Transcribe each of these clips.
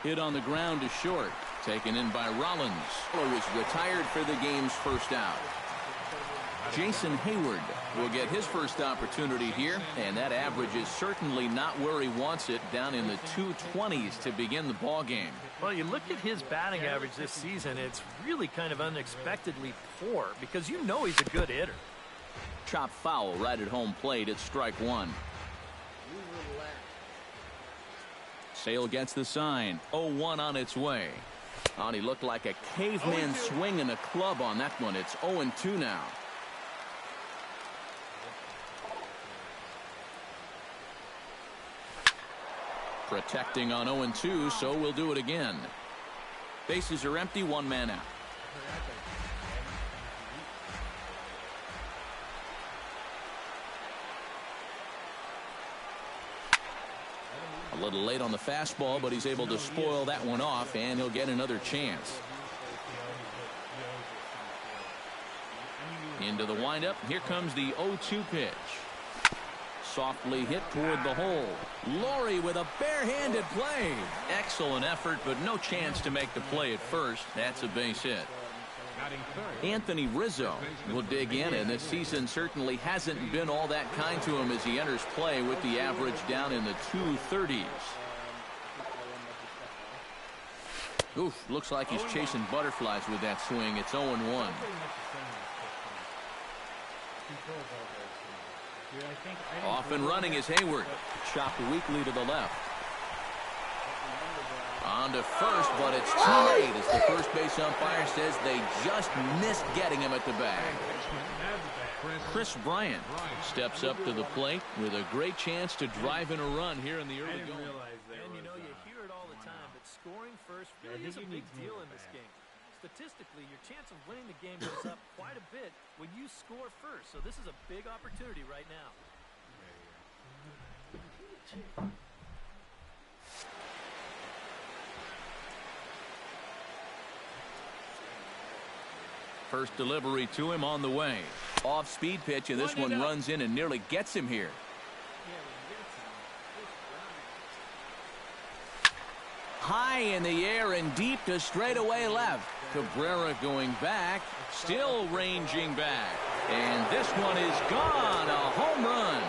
Hit on the ground to short. Taken in by Rollins. Who is retired for the game's first out. Jason Hayward will get his first opportunity here, and that average is certainly not where he wants it, down in the 220s to begin the ball game. Well, you look at his batting average this season, it's really kind of unexpectedly poor because you know he's a good hitter. Chop foul right at home plate. It's strike one. Sale gets the sign. 0-1 on its way. And he looked like a caveman swinging a club on that one. It's 0-2 now. Protecting on 0-2, so we'll do it again. Bases are empty, one man out. A little late on the fastball, but he's able to spoil that one off, and he'll get another chance. Into the windup. Here comes the 0-2 pitch. Softly hit toward the hole. Laurie with a barehanded play. Excellent effort, but no chance to make the play at first. That's a base hit. Anthony Rizzo will dig in, and this season certainly hasn't been all that kind to him as he enters play with the average down in the 230s. Oof, looks like he's chasing butterflies with that swing. It's 0-1. Off and running is Hayward. Chopped weakly to the left. On to first, but it's too late as the first base umpire says they just missed getting him at the bag. Chris Bryant steps up to the plate with a great chance to drive in a run here in the early going. And you know, you hear it all the time, but scoring first really is a big deal in this game. Statistically, your chance of winning the game goes up quite a bit when you score first. So this is a big opportunity right now. First delivery to him on the way. Off-speed pitch, and this one runs in and nearly gets him here. High in the air and deep to straightaway left. Cabrera going back, still ranging back. And this one is gone. A home run.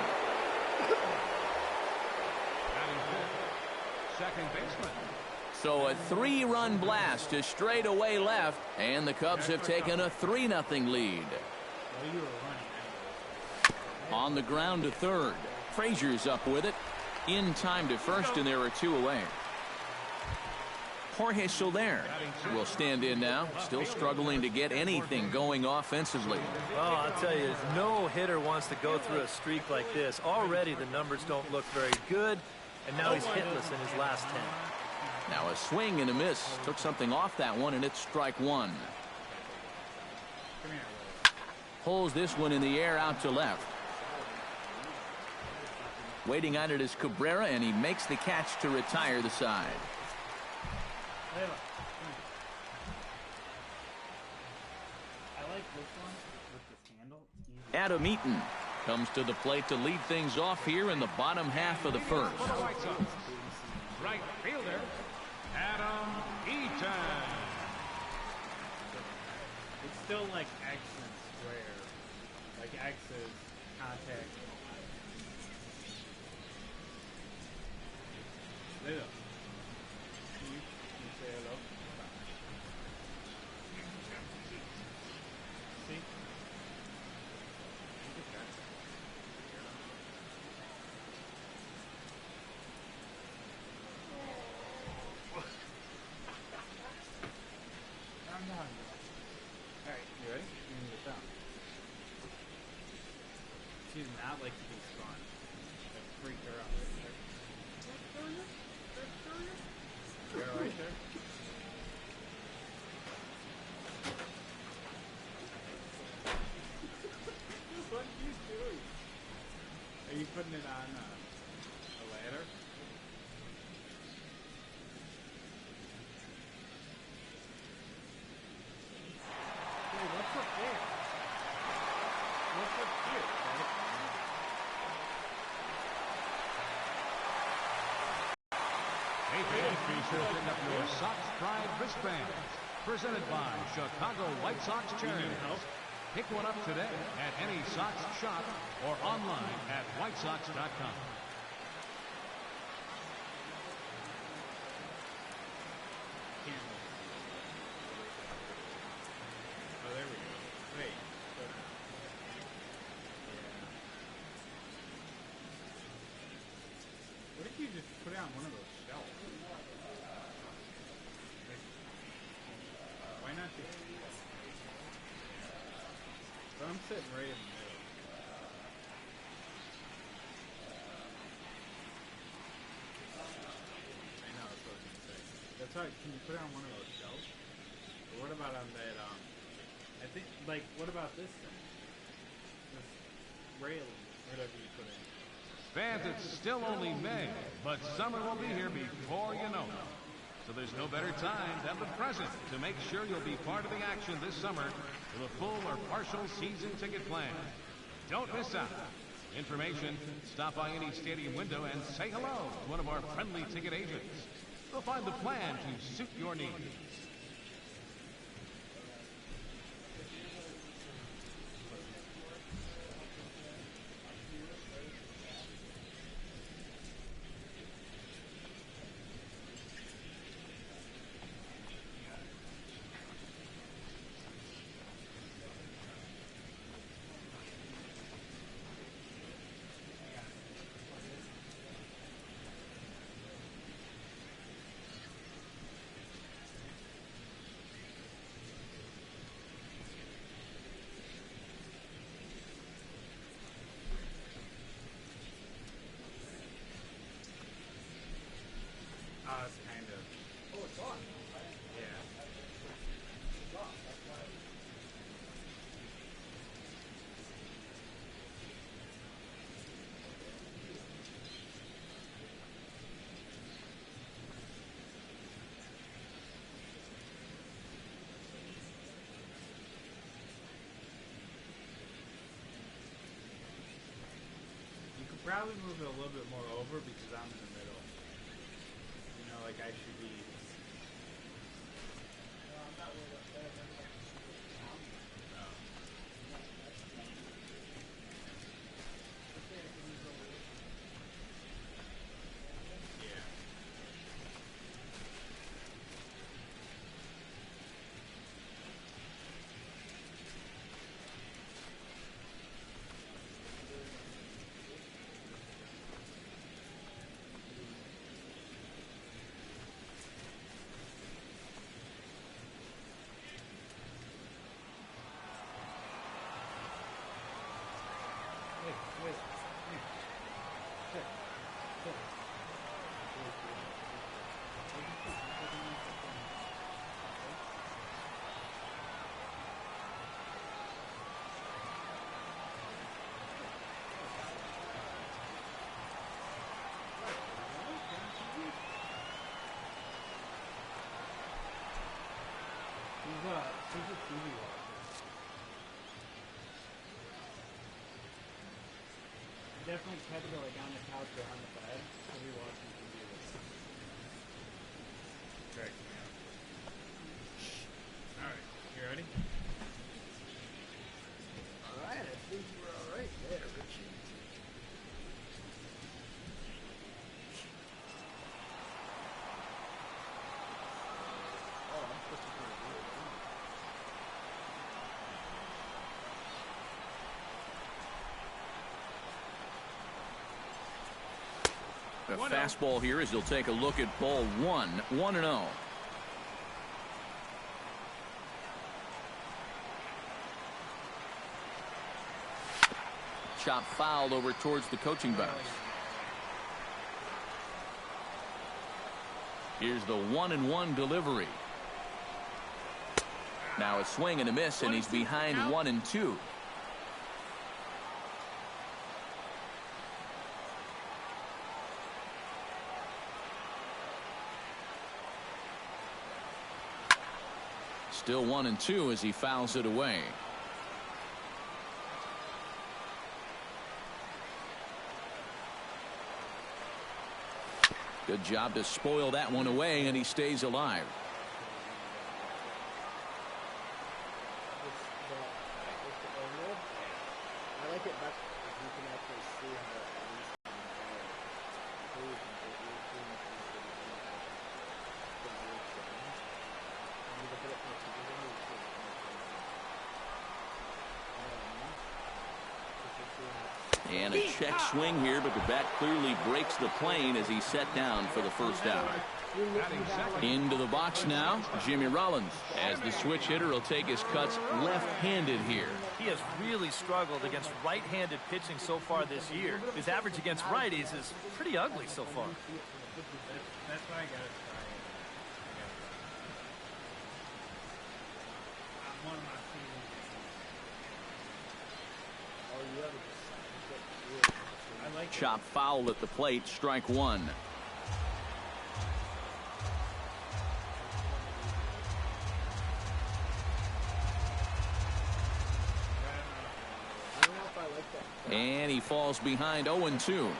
Second baseman. So a 3-run blast to straightaway left, and the Cubs have taken a 3-0 lead. On the ground to third. Frazier's up with it. In time to first, and there are 2 away. Jorge Soler will stand in now, still struggling to get anything going offensively. Oh, I'll tell you, no hitter wants to go through a streak like this. Already the numbers don't look very good, and now he's hitless in his last 10. Now a swing and a miss. Took something off that one, and it's strike one. Pulls this one in the air out to left. Waiting on it is Cabrera, and he makes the catch to retire the side. Adam Eaton comes to the plate to lead things off here in the bottom half of the first. Right fielder, Adam Eaton. It's still like X and square. Like X is contact. There. Can you say hello? See? Alright, you ready? You can get down. She does not like to be spun. That freaked her out right there. You're right there. What are you doing? Are you putting it on a ladder? Hey, what's up there? What's up here? Hey, Be sure to pick up your Sox Pride wristbands, presented by Chicago White Sox Charities. Pick one up today at any Sox shop or online at whitesox.com. Oh, there we go. Wait. What if you just put it on one of those shelves? Why not just... But I'm sitting right in the middle. I know, that's what I was going to say. That's why, can you put it on one of those shelves? Or what about on that, I think, like, what about this thing? This railing, whatever you put in. Fans, it's still only May, but summer will be here before you know it. So there's no better time than the present to make sure you'll be part of the action this summer with a full or partial season ticket plan. Don't miss out. Information, stop by any stadium window and say hello to one of our friendly ticket agents. They'll find the plan to suit your needs. It's kind of... Oh, it's on. Yeah. It's off. That's why. You could probably move it a little bit more over because I'm in the middle. You know, like I should be. Yeah. Wait. Sit. Who's a TV watcher? Definitely kept it like on the couch or on the bed, so we watching TV with it. Correct. Alright, you ready? Alright, I think we're alright there, Richie. Oh, I'm supposed to put it here. The fastball here as he'll take a look at ball 1-0. Chop fouled over towards the coaching box. Here's the 1-1 delivery. Now a swing and a miss, and he's behind 1-2. Still 1-2 as he fouls it away. Good job to spoil that one away, and he stays alive. I like it best if you can actually see how at least And a check swing here, but the bat clearly breaks the plane as he's set down for the first out. Into the box now, Jimmy Rollins, as the switch hitter will take his cuts left-handed here. He has really struggled against right-handed pitching so far this year. His average against righties is pretty ugly so far. That's why I got to try it. I'm one of my seasons. Oh, you have I like Chop foul at the plate, strike one. I don't know if I like that. And he falls behind 0-2. Sometimes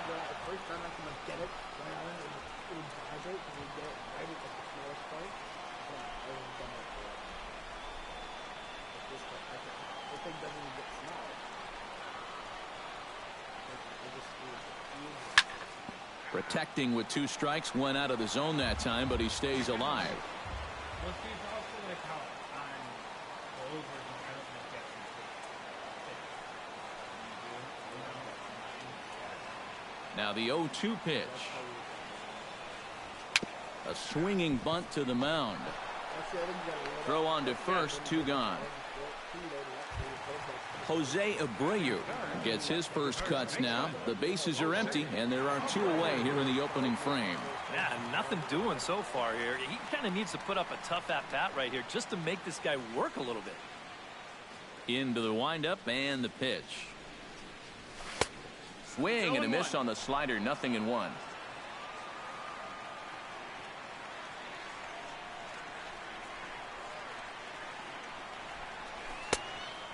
the first time I can like get it, when I learn it would vibrate because we get it right at the smallest part. But I haven't done it for this part. The thing doesn't even get small. I just Protecting with 2 strikes, went out of the zone that time, but he stays alive. Well, see, it's also like how time goes where I don't like that. Now the 0-2 pitch. A swinging bunt to the mound. Throw on to first, 2 gone. Jose Abreu gets his first cuts now. The bases are empty, and there are 2 away here in the opening frame. Yeah, nothing doing so far here. He kind of needs to put up a tough at-bat right here just to make this guy work a little bit. Into the windup and the pitch. Swing and a miss on the slider, 0-1.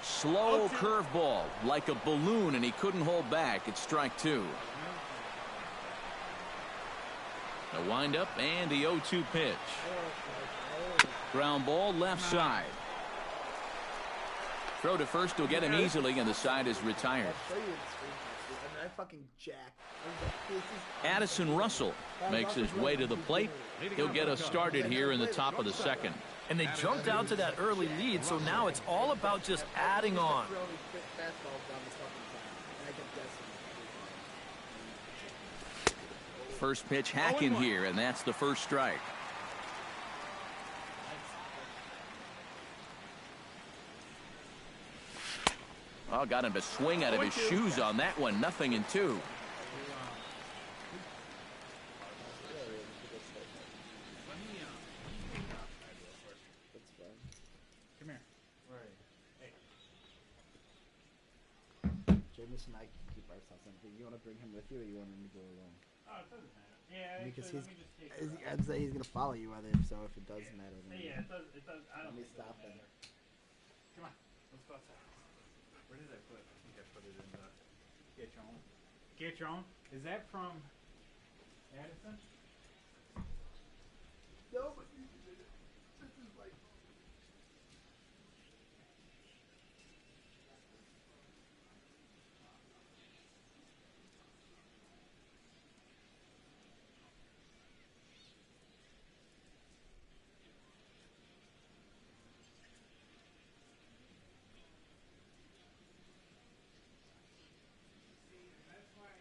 Slow curveball, like a balloon, and he couldn't hold back. It's strike 2. The windup and the 0-2 pitch. Ground ball left side. Throw to first will get him easily, and the side is retired. I fucking jacked. Addison Russell makes his way to the plate. He'll get us started here in the top of the second. And they jumped out to that early lead, so now it's all about just adding on. First pitch hacking here, and that's the first strike. Oh, got him to swing out of his shoes on that one. 0-2. Come here. Where are you? Hey. Jameis and I can keep ourselves empty. You want to bring him with you, or you want him to go alone? Oh, it doesn't matter. Yeah, Because actually, let me just take it. I'd say he's gonna follow you. Whether so, if it does matter, then Yeah, it does. It does. I don't let me think it stop does him. matter. Come on. Let's go outside. Where did I put it? I think I put it in the Get Your Own. Get Your Own? Is that from Addison? No, but this is like. That's why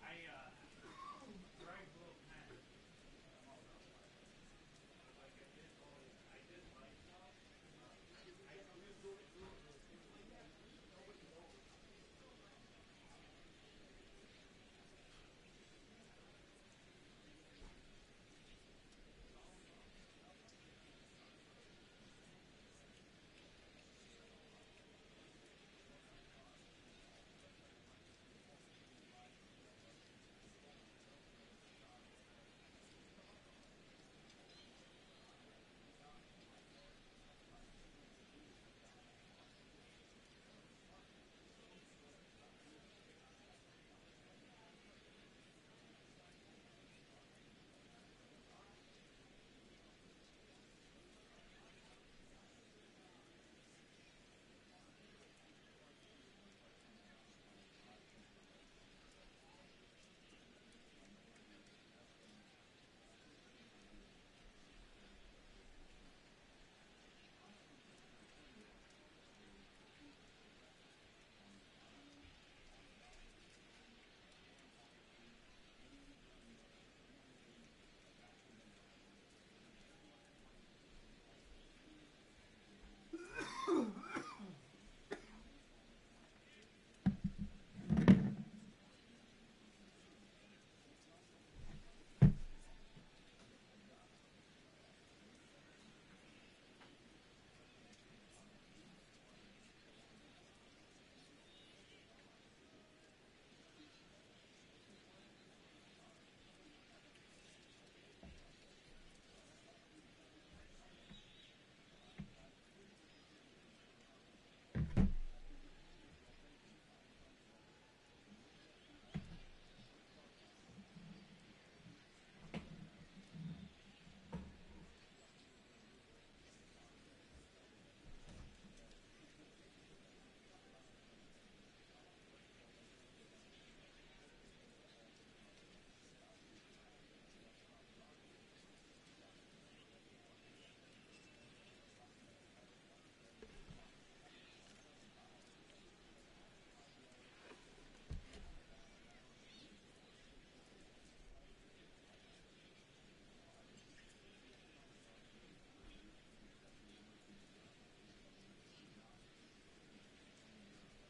I dragged a little pen.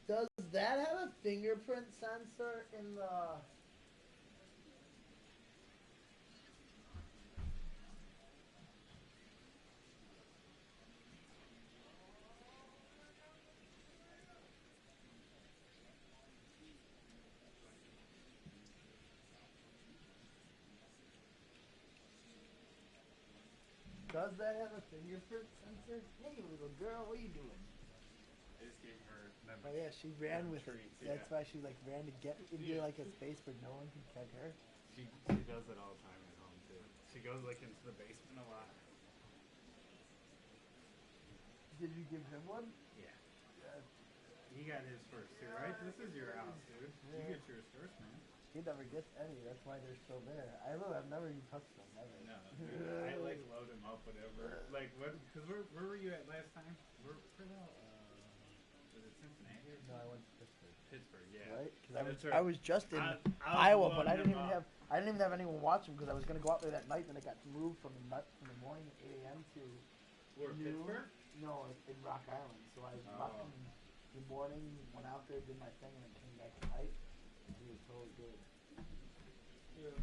Does that have a fingerprint sensor in the... Does that have a fingerprint sensor? Hey, little girl, what are you doing? I just gave her Oh yeah, she ran with it. treats, That's yeah. why she like ran to get into like a space where no one can catch her. She does it all the time at home too. She goes like into the basement a lot. Did you give him one? Yeah. He got his first too, right? This is your house, dude. You Yeah. get yours first, man. He never gets any. That's why they're still there. I've never even touched them. Never. No, dude, I like load him up, whatever. Like what? Because where were you at last time? Where the was it Cincinnati or No, I something? went to Pittsburgh. Pittsburgh, yeah. Right? Because That's I right. was just in I was Iowa, but I loading didn't him even up. have anyone watch them because I was gonna go out there that night. Then it got moved from the morning at 8 a.m. to Where, noon. Pittsburgh? No, in Rock Island. So I left in the morning, went out there, did my thing, and then came back tonight. He was totally good. Yeah.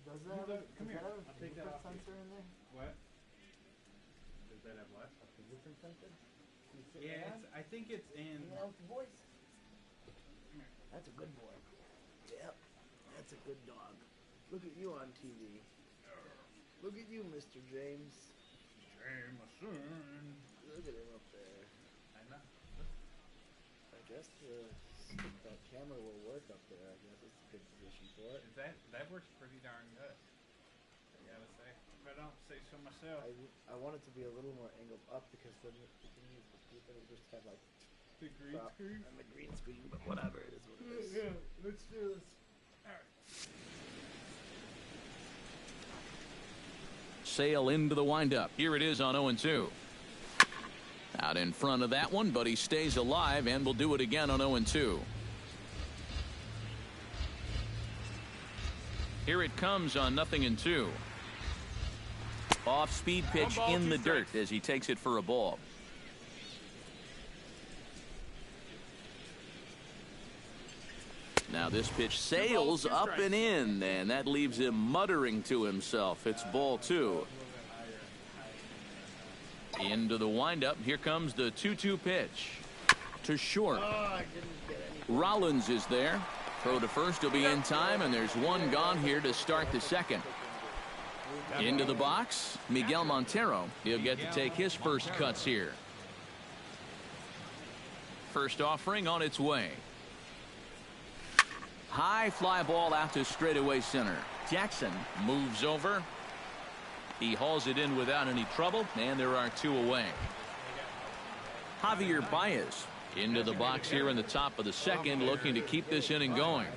Does that have a Come here. fingerprint I'll take that off you. sensor in there? What? Does that have what? A fingerprint sensor? Can you sit Yeah, down? I think it's in. Hanging out with the boys. That's a good boy. Yep, that's a good dog. Look at you on TV. Look at you, Mr. James. Jameson. Look at him up there. I know. I guess that camera will work up there. I guess it's a good position for it. That works pretty darn good. I gotta say. If I don't say so myself. I want it to be a little more angled up because then the thing is the people just have like The green crop screen? and the green screen, but whatever it is what it is. Yeah, let's do this. Alright. Sale into the windup. Here it is on 0-2. Out in front of that one, but he stays alive and will do it again on 0-2. Here it comes on 0-2. Off-speed pitch in the dirt as he takes it for a ball. Now this pitch sails up and in, and that leaves him muttering to himself. It's ball 2. Into the windup. Here comes the 2-2 pitch. To short. Rollins is there. Throw to first will be in time, and there's one gone here to start the second. Into the box, Miguel Montero. He'll get to take his first cuts here. First offering on its way. High fly ball out to straightaway center. Jackson moves over. He hauls it in without any trouble, and there are 2 away. Javier Baez into the box here in the top of the second, looking to keep this inning going.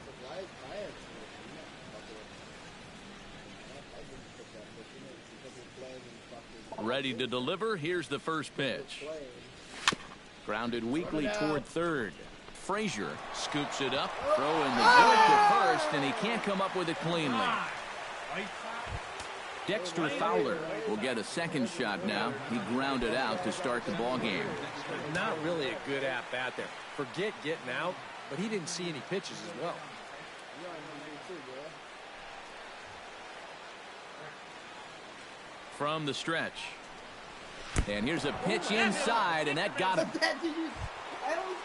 Ready to deliver. Here's the first pitch. Grounded weakly toward third. Frazier scoops it up, throwing the dirt to first, and he can't come up with it cleanly. Dexter Fowler will get a second shot now. He grounded out to start the ball game. Not really a good at-bat there. Forget getting out, but he didn't see any pitches as well. From the stretch. And here's a pitch inside, and that got him.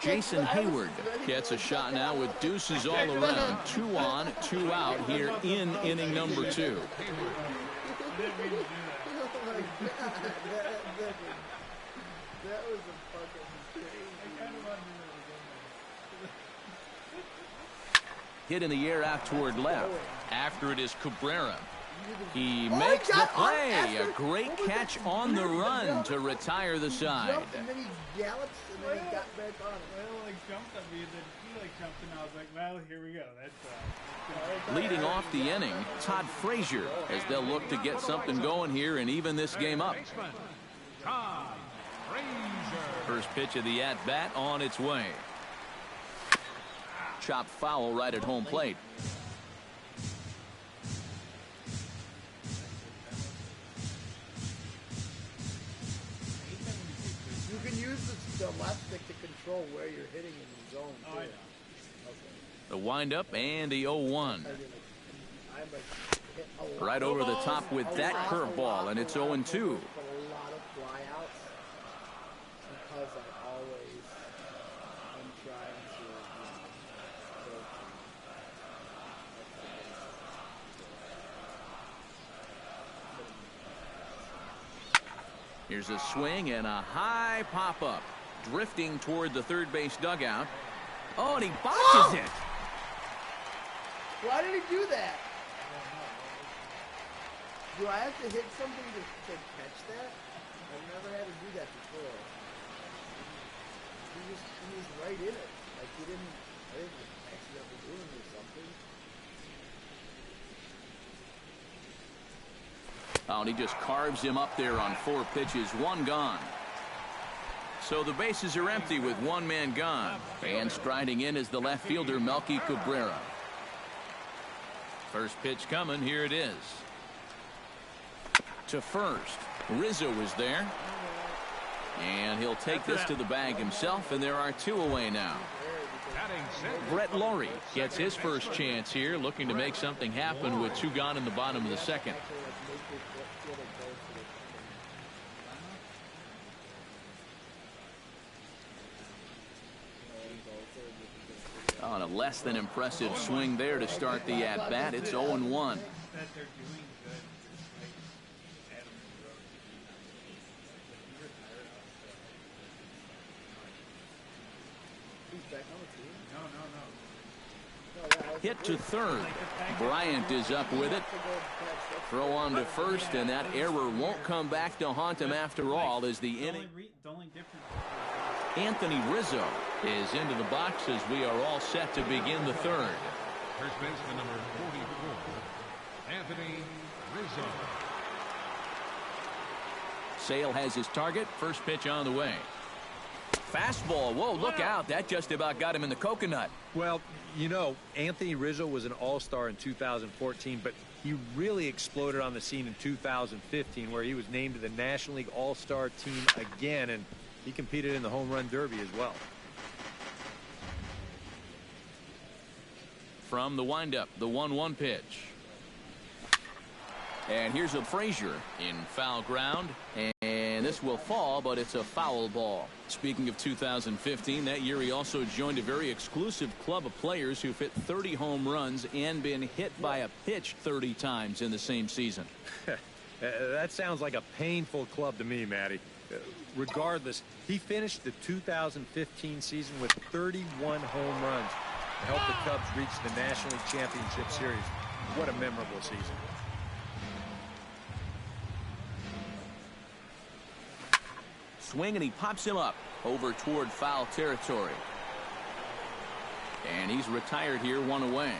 Jason Hayward gets a shot now with deuces all around. 2 on, 2 out here in inning number 2. That was a fucking crazy. Hit in the air out toward left. After it is Cabrera. He makes the play. A great catch on the run to retire the side. And then he gallops and then he got back on it. Well, jumped at me and then he jumped and I was like, well, here we go. That's Leading off the inning, Todd Frazier, as they'll look to get something going here and even this game up. Todd Frazier. First pitch of the at-bat on its way. Chopped foul right at home plate. You can use the left stick to control where you're hitting in the zone, too. Okay. The windup and the 0-1. Right over the top with that curveball, and it's 0-2. A lot of flyouts because I always am trying to. Here's a swing and a high pop-up. Drifting toward the third base dugout. Oh, and he botches it. Why did he do that? Do I have to hit something to catch that? I've never had to do that before. He was right in it. Like I didn't accidentally do it or something. Oh, and he just carves him up there on 4 pitches, 1 gone. So the bases are empty with 1 man gone. And striding in is the left fielder, Melky Cabrera. First pitch coming. Here it is. To first. Rizzo is there. And he'll take this to the bag himself, and there are 2 away now. Brett Laurie gets his first chance here, looking to make something happen with 2 gone in the bottom of the second. On a less than impressive swing there to start the at-bat. It's 0-1. Hit to third. Bryant is up with it. Throw on to first, and that error won't come back to haunt him after all as the inning. Anthony Rizzo is into the box as we are all set to begin the third. First baseman number 44, Anthony Rizzo. Sale has his target. First pitch on the way. Fastball. Whoa, look out. That just about got him in the coconut. Well, you know, Anthony Rizzo was an all-star in 2014, but he really exploded on the scene in 2015, where he was named to the National League All-Star team again, and he competed in the home run derby as well. From the windup, the 1-1 pitch. And here's a Frazier in foul ground, and this will fall, but it's a foul ball. Speaking of 2015, that year he also joined a very exclusive club of players who've hit 30 home runs and been hit by a pitch 30 times in the same season. That sounds like a painful club to me, Matty. Regardless, he finished the 2015 season with 31 home runs to help the Cubs reach the National League Championship Series. What a memorable season. Swing, and he pops him up over toward foul territory. And he's retired here, 1 away.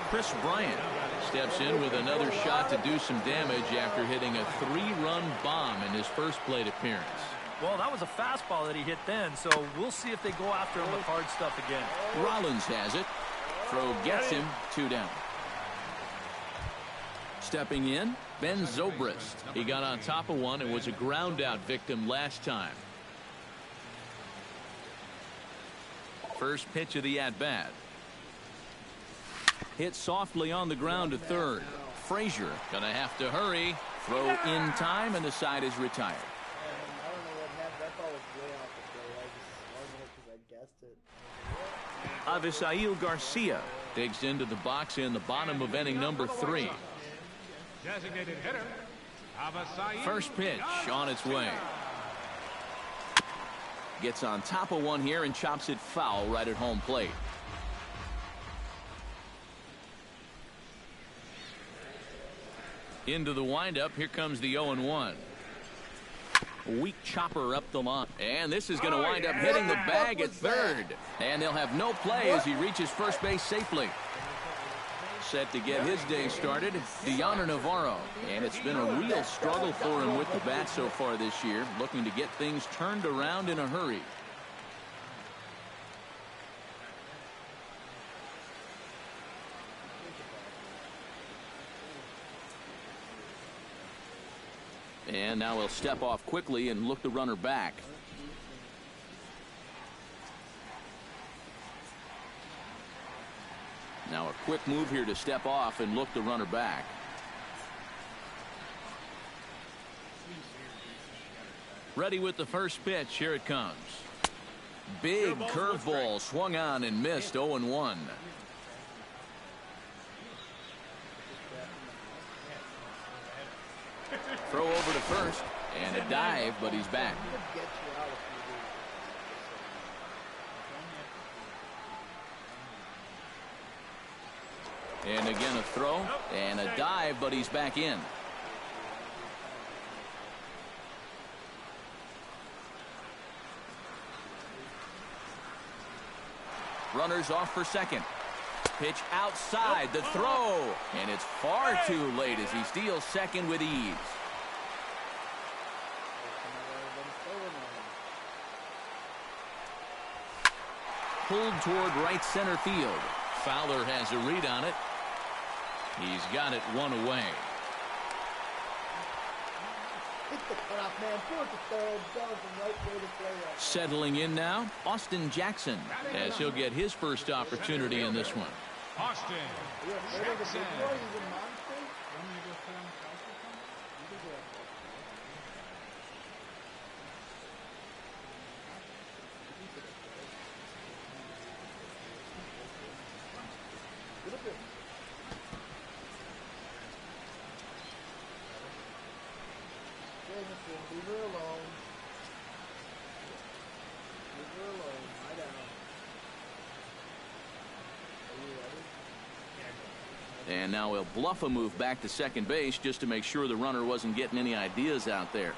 Chris Bryant steps in with another shot to do some damage after hitting a 3-run bomb in his first plate appearance. Well, that was a fastball that he hit then, so we'll see if they go after him with hard stuff again. Rollins has it. Throw gets him, 2 down. Stepping in, Ben Zobrist. He got on top of one and was a ground out victim last time. First pitch of the at-bat. Hit softly on the ground to third. Frazier gonna have to hurry. Throw in time, and the side is retired. I don't know what happened. That ball was way off the plate. I just wasn't because I guessed it. Avisail Garcia digs into the box in the bottom of inning number 3. Designated hitter, Avisail. First pitch on its way. Gets on top of one here and chops it foul right at home plate. Into the windup, here comes the 0-1. Weak chopper up the line. And this is going to wind up hitting the bag at third. And they'll have no play as he reaches first base safely. Set to get his day started, Deoner Navarro. And it's been a real struggle for him with the bat so far this year, looking to get things turned around in a hurry. And now he'll step off quickly and look the runner back. Now a quick move here to step off and look the runner back. Ready with the first pitch. Here it comes. Big curveball swung on and missed. 0-1. Throw over to first and a dive, but he's back. And again a throw and a dive, but he's back in. Runners off for second. Pitch outside, the throw, and it's far too late as he steals second with ease. Pulled toward right center field. Fowler has a read on it. He's got it one away. Hit the cutoff, man. Throw it to third. That was the right way to play that. Settling in now, Austin Jackson, as he'll get his first opportunity in this one. Austin Jackson. Leave her alone. Leave her alone. Lie down. Are you ready? And now he'll bluff a move back to second base just to make sure the runner wasn't getting any ideas out there.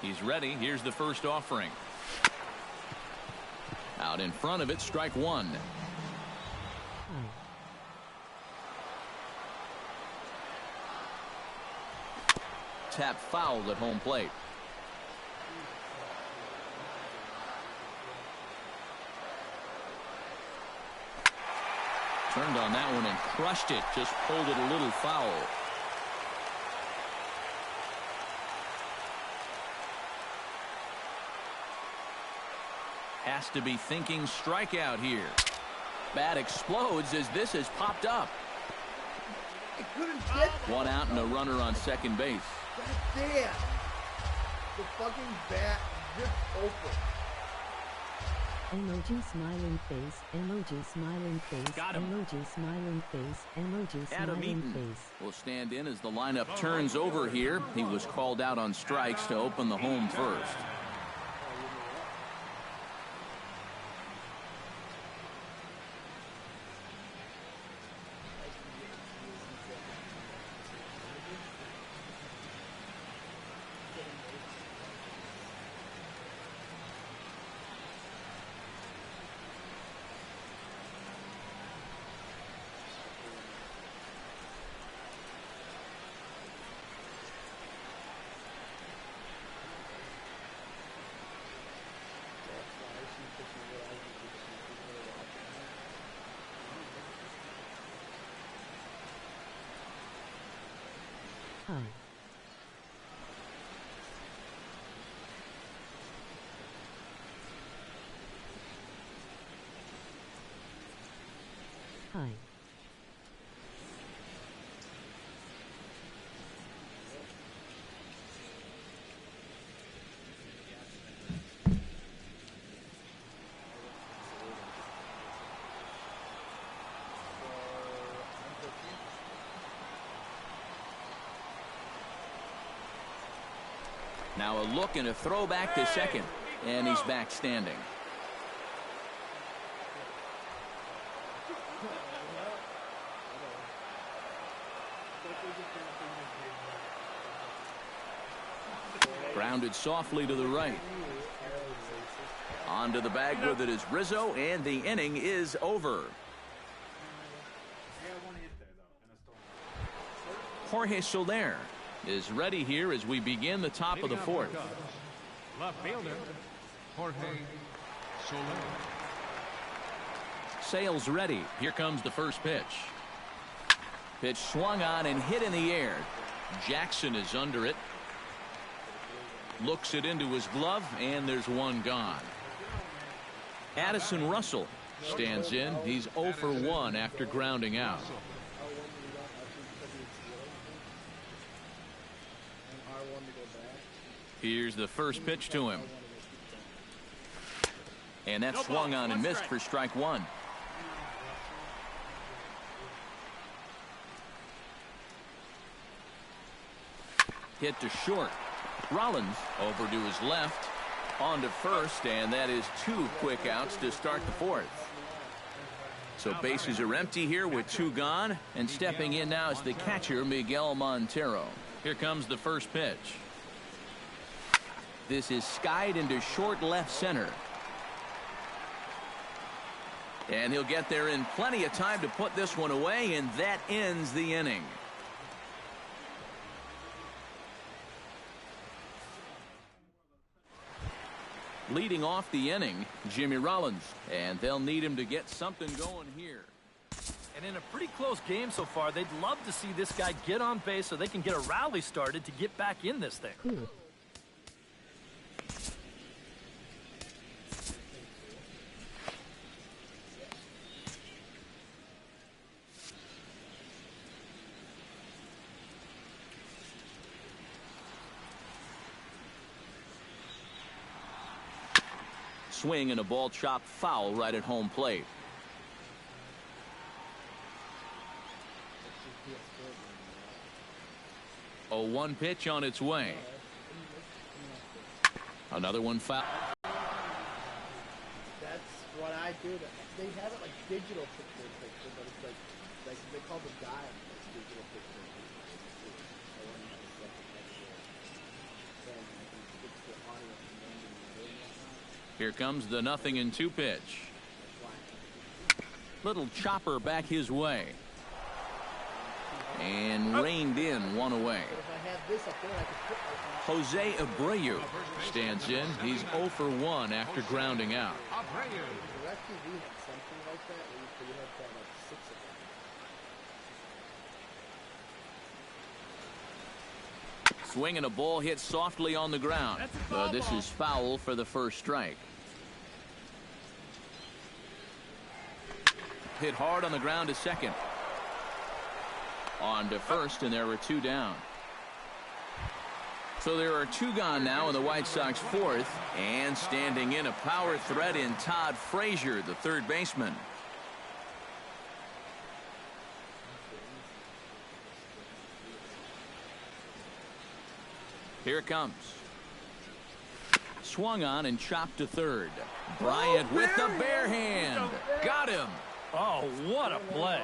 He's ready. Here's the first offering. Out in front of it, strike one. Tap fouled at home plate. Turned on that one and crushed it. Just pulled it a little foul. Has to be thinking strikeout here. Bat explodes as this has popped up. I couldn't get one out and a runner on second base. right there. The fucking bat ripped open. Emoji smiling face, emoji smiling face, Got him. emoji smiling face, emoji Adam smiling Eaton face. will stand in as the lineup turns over here. He was called out on strikes to open the home first. High. High. Now a look and a throw back to second, and he's back standing. Grounded softly to the right. Onto the bag with it is Rizzo, and the inning is over. Jorge Soler is ready here as we begin the top of the fourth. Left fielder, Jorge Soler. Sale's ready. Here comes the first pitch. Pitch swung on and hit in the air. Jackson is under it. Looks it into his glove, and there's one gone. Addison Russell stands in. He's 0 for 1 after grounding out. Here's the first pitch to him. And that swung on and missed for strike one. Hit to short. Rollins over to his left. On to first, and that is 2 quick outs to start the fourth. So bases are empty here with 2 gone, and stepping in now is the catcher, Miguel Montero. Here comes the first pitch. This is skied into short left center. And he'll get there in plenty of time to put this one away, and that ends the inning. Leading off the inning, Jimmy Rollins, and they'll need him to get something going here. And in a pretty close game so far, they'd love to see this guy get on base so they can get a rally started to get back in this thing. Cool. Swing and a ball chopped foul right at home plate. A 1 pitch on its way. Another one foul. That's what I do. They have it like digital picture, but it's like they call the dial digital picture. Here comes the 0-2 pitch. Little chopper back his way. And reined in, 1 away. Jose Abreu stands in. He's 0 for 1 after grounding out. Swing and a ball hit softly on the ground. This is foul for the first strike. Hit hard on the ground to second. On to first, and there are 2 down. So there are 2 gone now in the White Sox fourth, and standing in a power threat in Todd Frazier, the third baseman. Here it comes. Swung on and chopped to third. Bryant with the bare hand. Got him. Oh, what a play.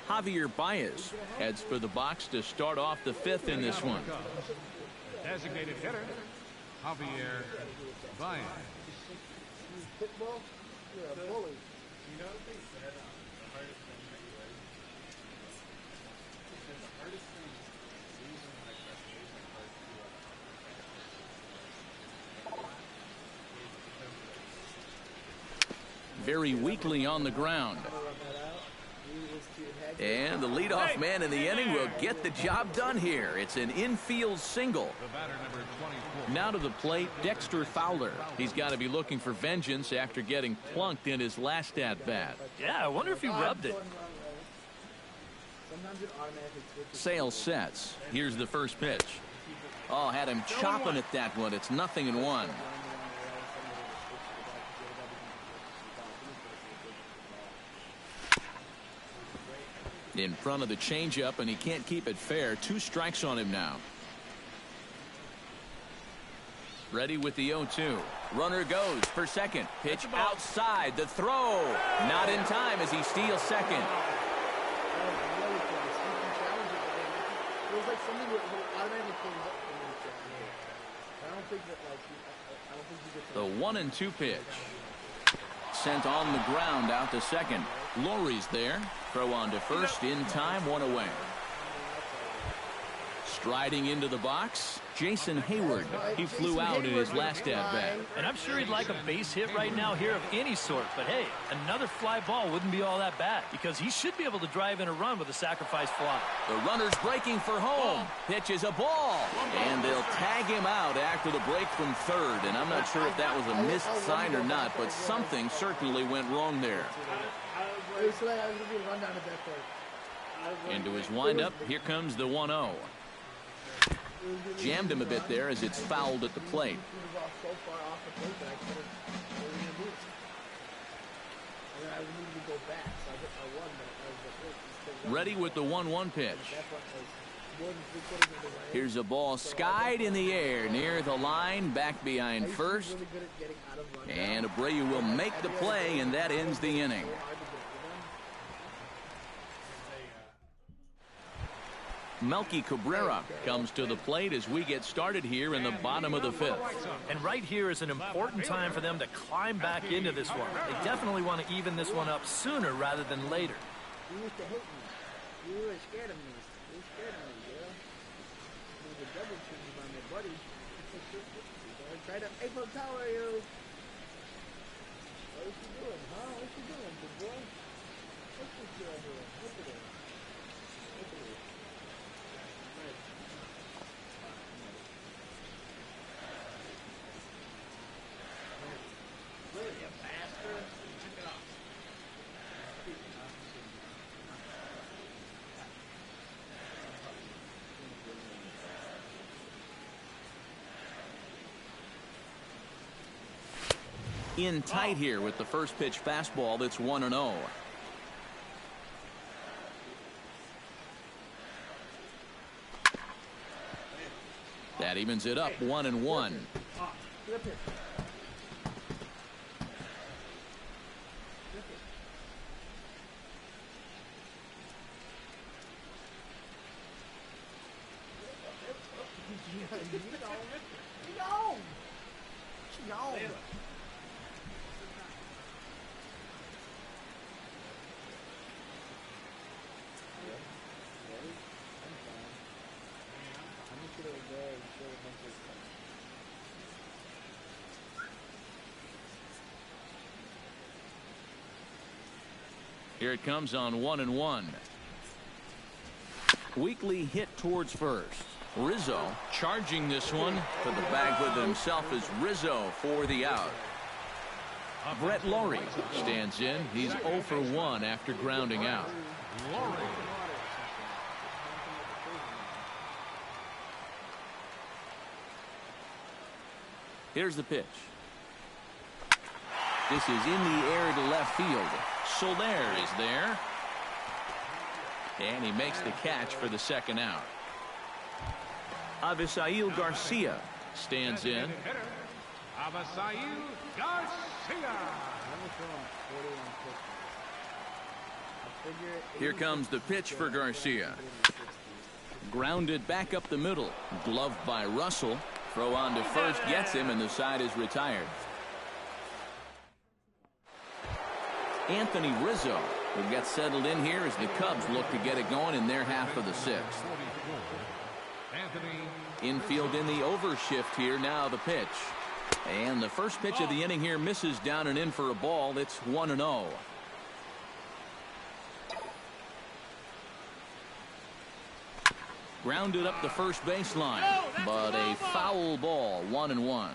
Javier Baez heads for the box to start off the 5th in this one. Designated hitter, Javier Baez. Pitbull, you're a bully. You know what they said? The hardest thing that you learn? They said the hardest thing losing like frustration hard to do very weakly on the ground. And the leadoff man in the inning will get the job done here. It's an infield single. Now to the plate, Dexter Fowler. He's got to be looking for vengeance after getting plunked in his last at-bat. Yeah, I wonder if he rubbed it. Sale sets. Here's the first pitch. Oh, had him chopping at that one. It's 0-1. In front of the changeup, and he can't keep it fair. 2 strikes on him now. Ready with the 0-2. Runner goes for second. Pitch outside. The throw. Not in time as he steals second. The 1-2 pitch. Sent on the ground out to second. Lori's there. Throw on to first in time. 1 away. Striding into the box, Jason Hayward. He flew out in his last at-bat. And I'm sure he'd like a base hit right now here of any sort. But hey, another fly ball wouldn't be all that bad because he should be able to drive in a run with a sacrifice fly. The runner's breaking for home. Pitches a ball. And they'll tag him out after the break from third. And I'm not sure if that was a missed sign or not, but something certainly went wrong there. Into his windup, here comes the 1-0. Jammed him a bit there as it's fouled at the plate. Ready with the 1-1 pitch. Here's a ball skied in the air near the line, back behind first. And Abreu will make the play, and that ends the inning. Melky Cabrera comes to the plate as we get started here in the bottom of the 5th. And right here is an important time for them to climb back into this one. They definitely want to even this one up sooner rather than later. You used to hate me. You were scared of me. You were scared of me, girl. You were double teamed by my buddy. I tried to Eiffel Tower you. What is she doing, huh? What's she doing, big boy? What's this girl doing? Look at her. Look at her. Really, you bastard? Knock it off. In tight here with the first pitch fastball that's 1-0. That evens it up 1-1. Here it comes on 1-1. Weakly hit towards first. Rizzo charging this one to the bag with himself is Rizzo for the out. Brett Lawrie stands in. He's 0 for 1 after grounding out. Here's the pitch. This is in the air to left field. Soler is there. And he makes the catch for the second out. Avisail Garcia stands in. Avisail Garcia. Here comes the pitch for Garcia. Grounded back up the middle. Gloved by Russell. Throw on to first gets him, and the side is retired. Anthony Rizzo will get settled in here as the Cubs look to get it going in their half of the 6th. Infield in the overshift here. Now the pitch. And the first pitch of the inning here misses down and in for a ball. It's 1-0. Grounded up the first baseline, but a foul ball. 1-1.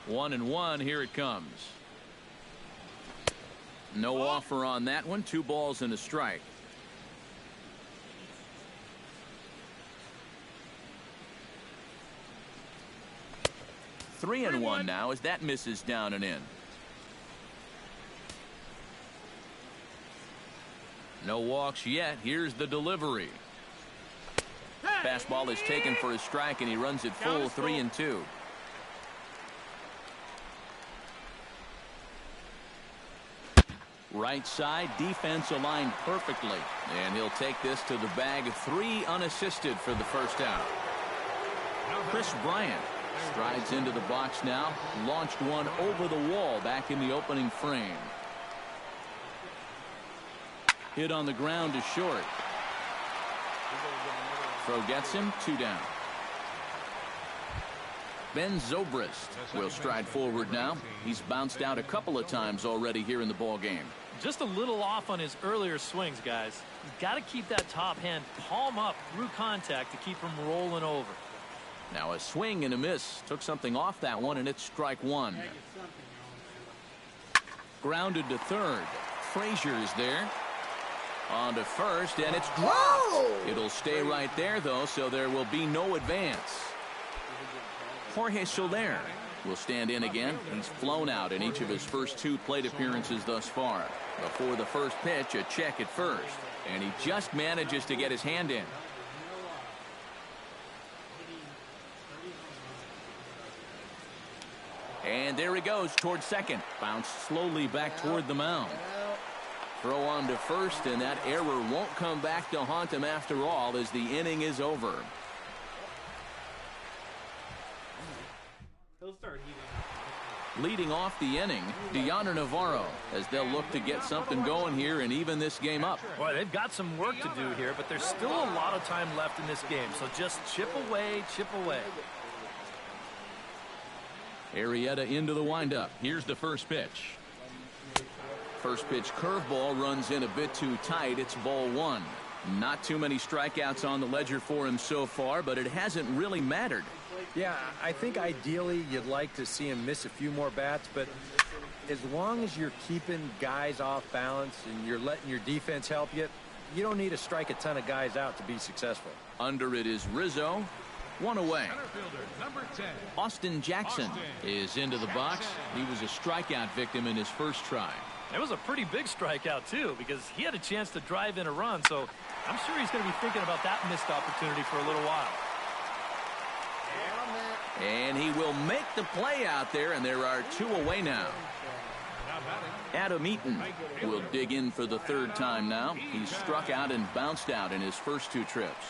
1-1. Here it comes. No offer on that one. 2 balls and a strike. Three and one now as that misses down and in. No walks yet. Here's the delivery. Fastball is taken for a strike, and he runs it full. 3-2. Right side defense aligned perfectly, and he'll take this to the bag. 3 unassisted for the first out. Chris Bryant strides into the box now. Launched one over the wall back in the opening frame. Hit on the ground to short. Throw gets him. 2 down. Ben Zobrist will stride forward now. He's bounced out a couple of times already here in the ball game. Just a little off on his earlier swings, guys. He's got to keep that top hand palm up through contact to keep him rolling over. Now a swing and a miss. Took something off that one, and it's strike 1. Grounded to third. Frazier's there. On to first, and it's dropped. It'll stay right there, though, so there will be no advance. Jorge Soler will stand in again. He's flown out in each of his first 2 plate appearances thus far. Before the first pitch, a check at first, and he just manages to get his hand in. And there he goes toward second. Bounced slowly back toward the mound. Throw on to first, and that error won't come back to haunt him after all as the inning is over. He'll start heating. Leading off the inning, Deoner Navarro, as they'll look to get something going here and even this game up. Boy, they've got some work to do here, but there's still a lot of time left in this game, so just chip away, chip away. Arrieta into the windup. Here's the first pitch. First pitch curveball runs in a bit too tight. It's ball 1. Not too many strikeouts on the ledger for him so far, but it hasn't really mattered. Yeah, I think ideally you'd like to see him miss a few more bats, but as long as you're keeping guys off balance and you're letting your defense help you, you don't need to strike a ton of guys out to be successful. Under it is Rizzo. 1 away. Number 10. Austin Jackson is into the box. He was a strikeout victim in his first try. It was a pretty big strikeout, too, because he had a chance to drive in a run, so I'm sure he's going to be thinking about that missed opportunity for a little while. And he will make the play out there, and there are 2 away now. Adam Eaton will dig in for the 3rd time now. He's struck out and bounced out in his first 2 trips.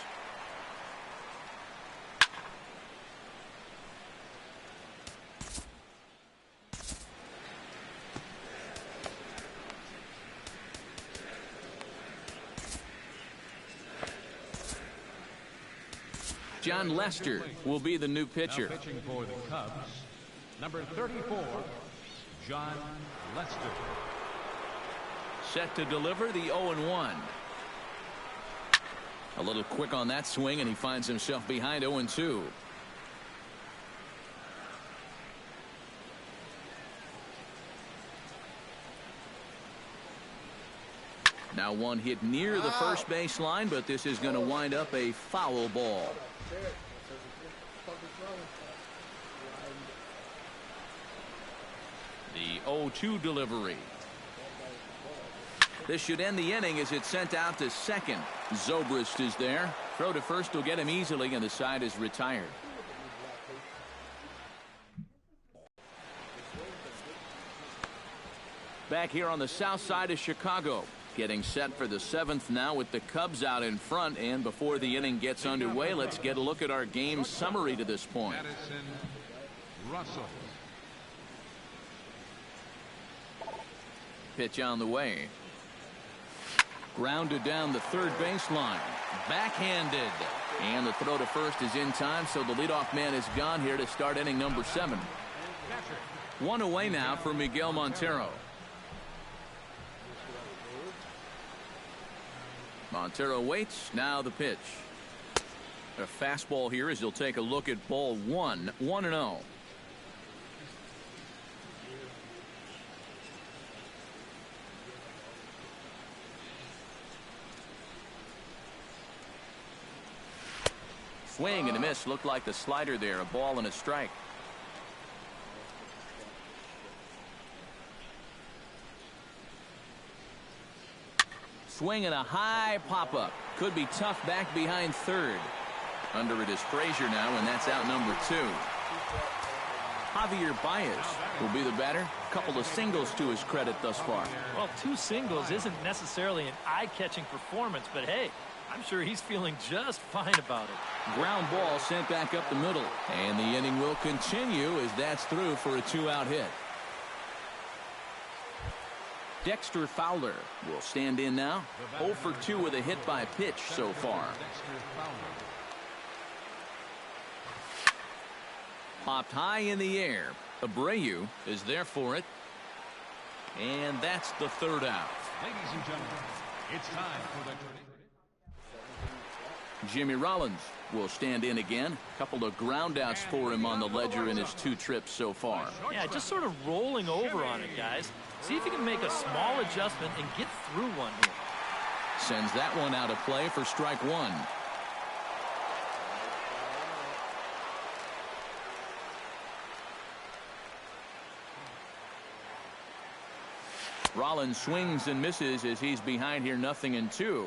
John Lester will be the new pitcher. Now pitching for the Cubs, number 34, John Lester. Set to deliver the 0-1. A little quick on that swing, and he finds himself behind 0-2. Now one hit near the first base line, but this is going to wind up a foul ball. The 0-2 delivery. This should end the inning as it's sent out to second. Zobrist is there. Throw to first will get him easily, and the side is retired. Back here on the south side of Chicago. Getting set for the 7th now with the Cubs out in front, and before the inning gets underway, let's get a look at our game summary to this point. Madison Russell. Pitch on the way. Grounded down the third baseline. Backhanded. And the throw to first is in time, so the leadoff man is gone here to start inning number 7. catcher. One away now for Miguel Montero. Montero waits. Now the pitch. A fastball here as he'll take a look at ball one. 1-0. Swing and a miss. Looked like the slider there. A ball and a strike. Swing and a high pop-up. Could be tough back behind third. Under it is Frazier now, and that's out number 2. Javier Baez will be the batter. Couple of singles to his credit thus far. Well, 2 singles isn't necessarily an eye-catching performance, but hey, I'm sure he's feeling just fine about it. Ground ball sent back up the middle, and the inning will continue as that's through for a 2-out hit. Dexter Fowler will stand in now. 0 for 2 with a hit by pitch so far. Popped high in the air. Abreu is there for it. And that's the 3rd out. Ladies and gentlemen, it's time for the... Jimmy Rollins will stand in again. Couple of ground outs for him on the ledger in his 2 trips so far. Yeah, just sort of rolling over on it, guys. See if you can make a small adjustment and get through one here. Sends that one out of play for strike 1. Rollins swings and misses as he's behind here 0-2.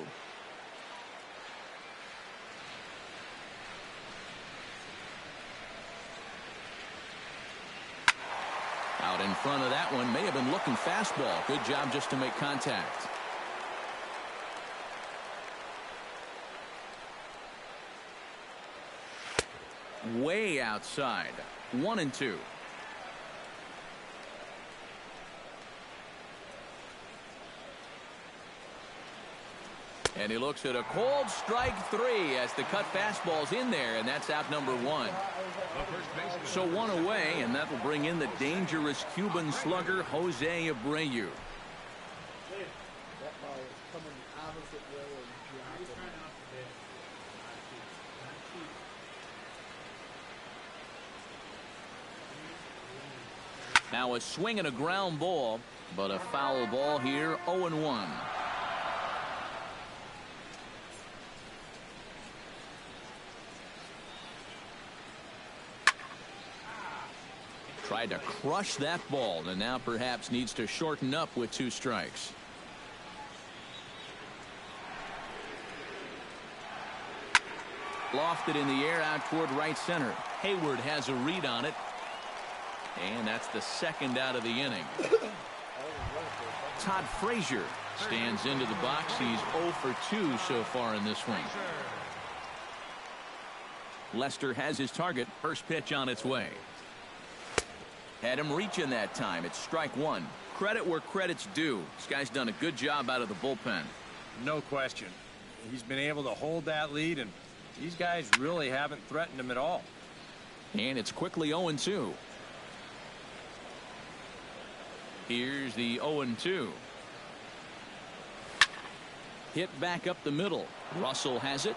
Out in front of that one, may have been looking fastball. Good job just to make contact. Way outside. 1-2. And he looks at a cold strike 3 as the cut fastball's in there, and that's out number 1. So 1 away, and that will bring in the dangerous Cuban slugger Jose Abreu. That ball is coming the opposite way and dropping. Now a swing and a ground ball, but a foul ball here. 0-1. Tried to crush that ball, and now perhaps needs to shorten up with 2 strikes. Lofted in the air out toward right center. Hayward has a read on it. And that's the 2nd out of the inning. Todd Frazier stands into the box. He's 0 for 2 so far in this one. Lester has his target. First pitch on its way. Had him reaching that time. It's strike 1. Credit where credit's due. This guy's done a good job out of the bullpen. No question. He's been able to hold that lead, and these guys really haven't threatened him at all. And it's quickly 0-2. Here's the 0-2. Hit back up the middle. Russell has it.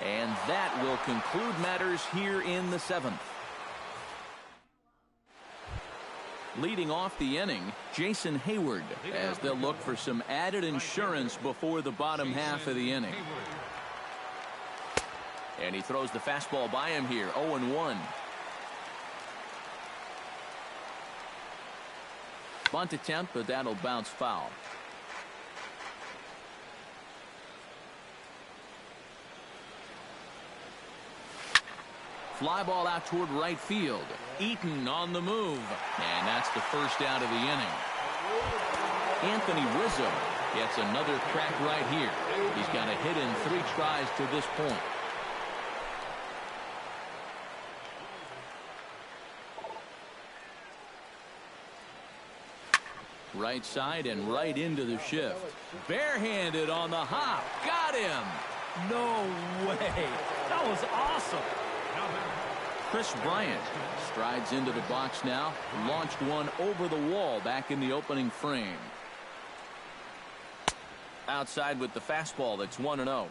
And that will conclude matters here in the 7th. Leading off the inning, Jason Hayward, as they'll look for some added insurance before the bottom half of the inning. And he throws the fastball by him here. 0-1. Bunt attempt, but that'll bounce foul. Fly ball out toward right field. Eaton on the move. And that's the 1st out of the inning. Anthony Rizzo gets another crack right here. He's got a hit in 3 tries to this point. Right side and right into the shift. Barehanded on the hop. Got him. No way. That was awesome. Chris Bryant strides into the box now. Launched one over the wall back in the opening frame. Outside with the fastball. That's 1-0.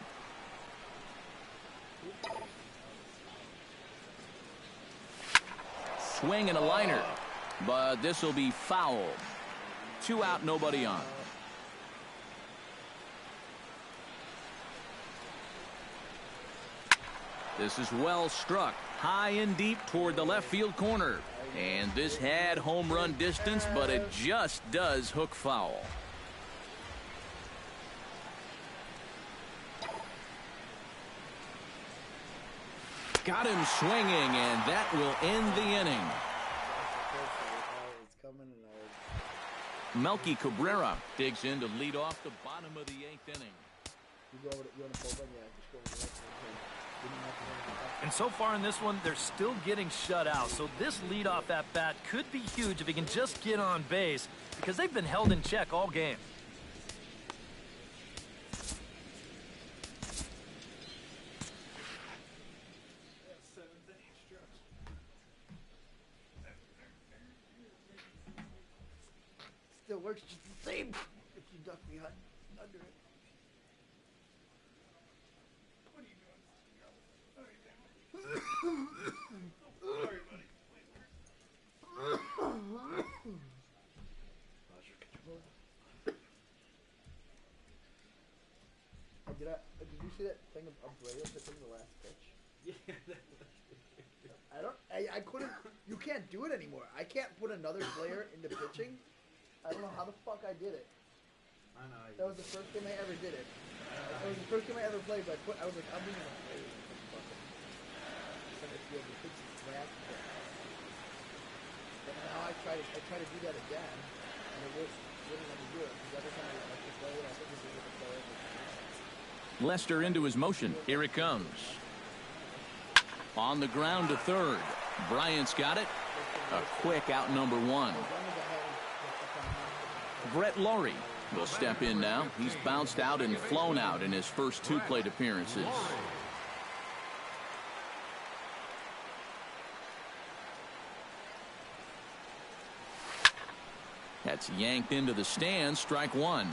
Swing and a liner, but this will be foul. 2 out, nobody on. This is well struck, high and deep toward the left field corner. And this had home run distance, but it just does hook foul. Got him swinging, and that will end the inning. Melky Cabrera digs in to lead off the bottom of the 8th inning. And so far in this one, they're still getting shut out. So this leadoff at bat could be huge if he can just get on base, because they've been held in check all game. Still works just the same if you duck behind under it. What are you doing? Sorry, buddy. Did you see that thing of Abreu pitching the last pitch? Yeah. I couldn't. You can't do it anymore. I can't put another player into pitching. I don't know how the fuck I did it. I know. That was the first game I ever did it. That was the first game I ever played, but I was like, I'm being afraid of this fucking. But now I try to do that again, and it wouldn't let me do it, because every time I play it, I think it's a different player. Lester into his motion. Here it comes. On the ground to third. Bryant's got it. A quick out number 1. Brett Laurie will step in now. He's bounced out and flown out in his first 2 plate appearances. That's yanked into the stands. Strike 1.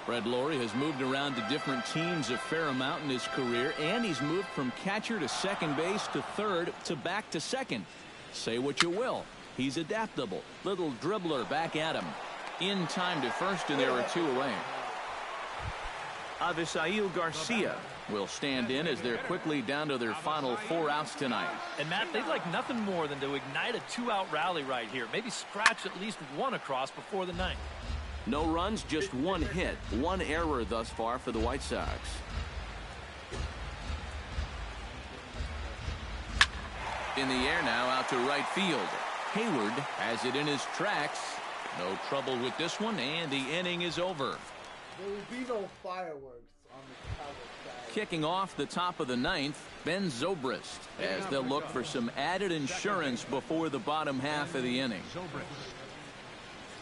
Brett Laurie has moved around to different teams a fair amount in his career, and he's moved from catcher to second base to third to back to second. Say what you will. He's adaptable. Little dribbler back at him. In time to first, and there are 2 away. Avisail Garcia will stand in as they're quickly down to their final 4 outs tonight. And Matt, they'd like nothing more than to ignite a 2-out rally right here. Maybe scratch at least 1 across before the 9th. No runs, just 1 hit. 1 error thus far for the White Sox. In the air now, out to right field. Hayward has it in his tracks. No trouble with this one, and the inning is over. There will be no fireworks on the Cowboys side. Kicking off the top of the 9th, Ben Zobrist, as they'll look for some added insurance before the bottom half of the inning.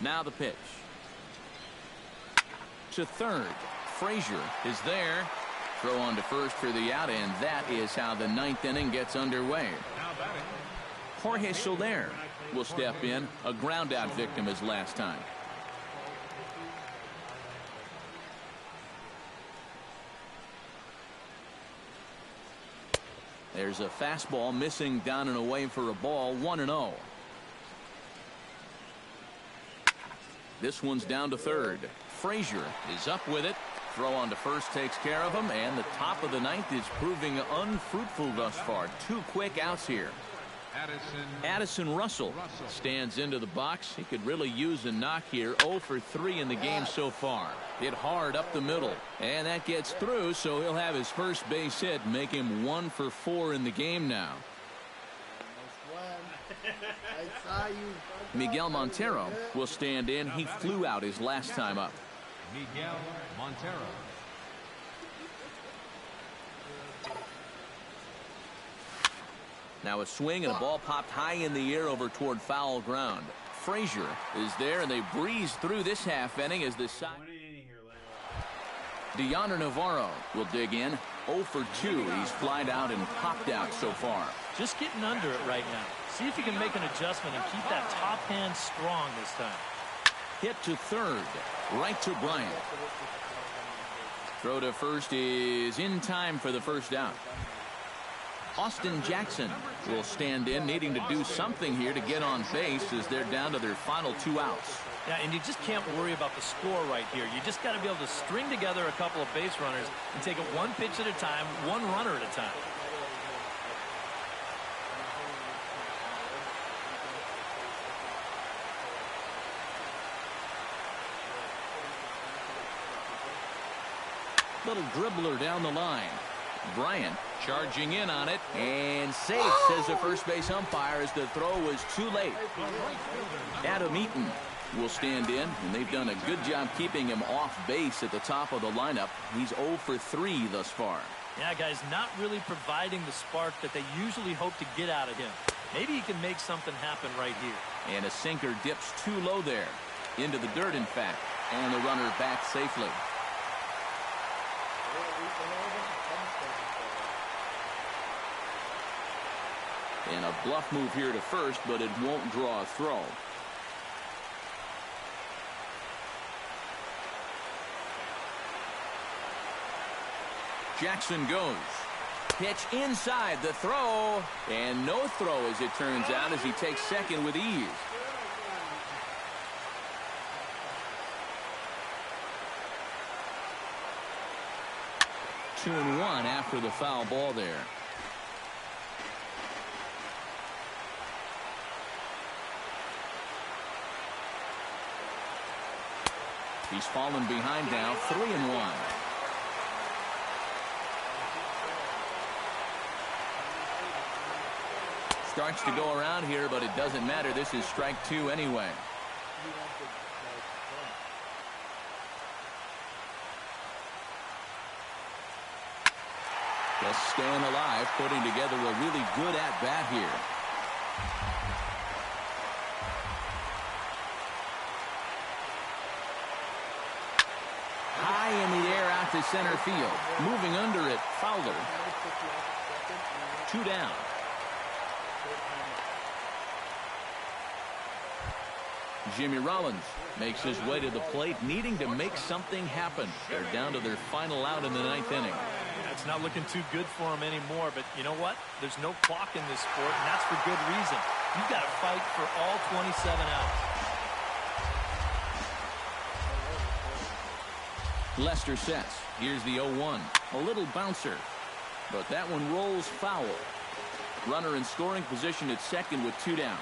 Now the pitch. To third. Frazier is there. Throw on to first for the out, and that is how the 9th inning gets underway. Jorge Soler will step in, a ground out victim as last time. There's a fastball missing down and away for a ball. 1-0. This one's down to third. Frazier is up with it. Throw on to first takes care of him, and the top of the 9th is proving unfruitful thus far. 2 quick outs here. Addison Russell stands into the box. He could really use a knock here. 0 for 3 in the game so far. Hit hard up the middle, and that gets through, so he'll have his first base hit, make him 1 for 4 in the game now. Miguel Montero will stand in. He flew out his last time up. Miguel Montero. Now a swing and a ball popped high in the air over toward foul ground. Frazier is there, and they breeze through this half inning as the side. Deontay Navarro will dig in. 0 for 2. He's flied out and popped out so far. Just getting under it right now. See if you can make an adjustment and keep that top hand strong this time. Hit to third. Right to Bryant. Throw to first is in time for the first out. Austin Jackson will stand in, needing to do something here to get on base as they're down to their final 2 outs. Yeah, and you just can't worry about the score right here. You just got to be able to string together a couple of base runners and take it one pitch at a time, one runner at a time. Little dribbler down the line. Bryant charging in on it and safe, says the first base umpire, as the throw was too late. Adam Eaton will stand in, and they've done a good job keeping him off base at the top of the lineup. He's 0 for 3 thus far. Yeah, guys, not really providing the spark that they usually hope to get out of him. Maybe he can make something happen right here. And a sinker dips too low there. Into the dirt, in fact. And the runner back safely. And a bluff move here to first, but it won't draw a throw. Jackson goes. Pitch inside, the throw. And no throw, as it turns out, as he takes second with ease. Two and one after the foul ball there. He's fallen behind now, 3-1. Starts to go around here, but it doesn't matter. This is strike 2 anyway. Just staying alive, putting together a really good at-bat here. High in the air out to center field. Moving under it, Fowler. 2 down. Jimmy Rollins makes his way to the plate, needing to make something happen. They're down to their final out in the 9th inning. It's not looking too good for him anymore, but you know what? There's no clock in this sport, and that's for good reason. You've got to fight for all 27 outs. Lester sets. Here's the 0-1. A little bouncer, but that one rolls foul. Runner in scoring position at second with 2 down.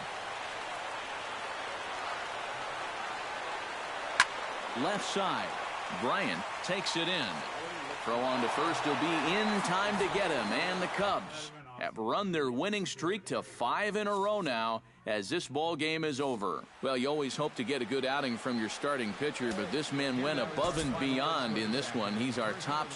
Left side. Bryant takes it in. Throw on to first. He'll be in time to get him. And the Cubs have run their winning streak to 5 in a row now as this ball game is over. Well, you always hope to get a good outing from your starting pitcher, but this man went above and beyond in this one. He's our top